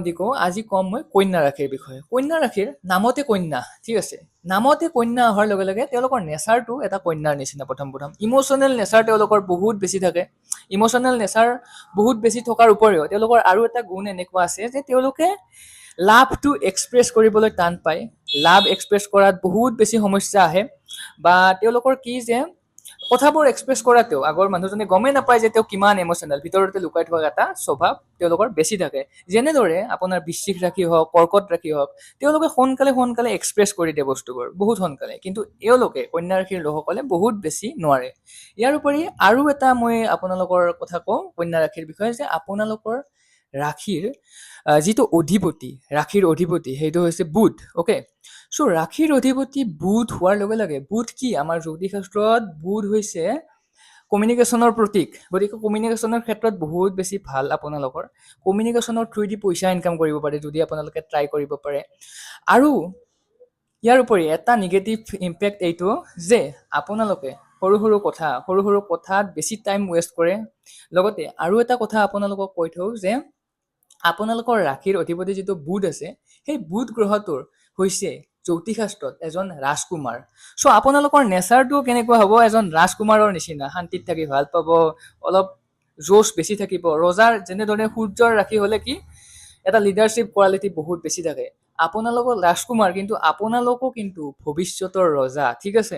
দি কওঁ, আজি ক'ম মই কন্যা ৰাশিৰ বিষয়ে। কন্যা ৰাশিৰ নামতে কন্যা, ঠিক আছে। নামতে কন্যা অহাৰ লগে লগে তেওঁলোকৰ নেচাৰটো এটা কন্যাৰ নিচিনা। প্ৰথম প্ৰথম ইম'চনেল নেচাৰ তেওঁলোকৰ বহুত বেছি থাকে। ইম'চনেল নেচাৰ বহুত বেছি থকাৰ উপৰিও তেওঁলোকৰ আৰু এটা গুণ এনেকুৱা আছে যে তেওঁলোকে লাভটো এক্সপ্ৰেছ কৰিবলৈ টান পায়। লাভ এক্সপ্ৰেছ কৰাত বহুত বেছি সমস্যা আহে, বা তেওঁলোকৰ কি যে কথাবোৰ এক্সপ্ৰেছ কৰাতেও আগৰ মানুহজনে গমেই নাপায় যে তেওঁ কিমান ইম'চনেল, ভিতৰতে লুকাই থকা এটা স্বভাৱ তেওঁলোকৰ বেছি থাকে। যেনেদৰে আপোনাৰ বৃশ্চিক ৰাশি হওক, কৰ্কট ৰাশি হওক, তেওঁলোকে সোনকালে সোনকালে এক্সপ্ৰেছ কৰি দিয়ে বস্তুবোৰ, বহুত সোনকালে। কিন্তু এওঁলোকে কন্যা ৰাশিৰ লোকসকলে বহুত বেছি নোৱাৰে। ইয়াৰ উপৰি আৰু এটা মই আপোনালোকৰ কথা কওঁ কন্যা ৰাশিৰ বিষয়ে, যে আপোনালোকৰ ৰাশিৰ যিটো অধিপতি, ৰাশিৰ অধিপতি সেইটো হৈছে বুধ। অ'কে, চ' ৰাশিৰ অধিপতি বুধ হোৱাৰ লগে লগে, বুধ কি আমাৰ জ্যোতিষ শাস্ত্ৰত বুধ হৈছে কমিউনিকেশ্যনৰ প্ৰতীক। গতিকে কমিউনিকেশ্যনৰ ক্ষেত্ৰত বহুত বেছি ভাল। আপোনালোকৰ কমিউনিকেশ্যনৰ থ্ৰুদি পইচা ইনকাম কৰিব পাৰে যদি আপোনালোকে ট্ৰাই কৰিব পাৰে। আৰু ইয়াৰ উপৰি এটা নিগেটিভ ইম্পেক্ট এইটো যে আপোনালোকে সৰু সৰু কথাত বেছি টাইম ৱেষ্ট কৰে। লগতে আৰু এটা কথা আপোনালোকক কৈ থওঁ যে আপোনালোকৰ ৰাশিৰ অধিপতি যিটো বুধ আছে, সেই বুধ গ্ৰহটোৰ হৈছে জ্যোতিষ শাস্ত্ৰত এজন ৰাজকুমাৰ। চ' আপোনালোকৰ নেচাৰটো কেনেকুৱা হ'ব? এজন ৰাজকুমাৰৰ নিচিনা, শান্তিত থাকি ভাল পাব, অলপ জোচ বেছি থাকিব। ৰজাৰ যেনেদৰে সূৰ্যৰ ৰাশি হ'লে কি এটা লিডাৰশ্বিপ কোৱালিটি বহুত বেছি থাকে। আপোনালোকৰ ৰাজকুমাৰ, কিন্তু আপোনালোকো কিন্তু ভৱিষ্যতৰ ৰজা, ঠিক আছে।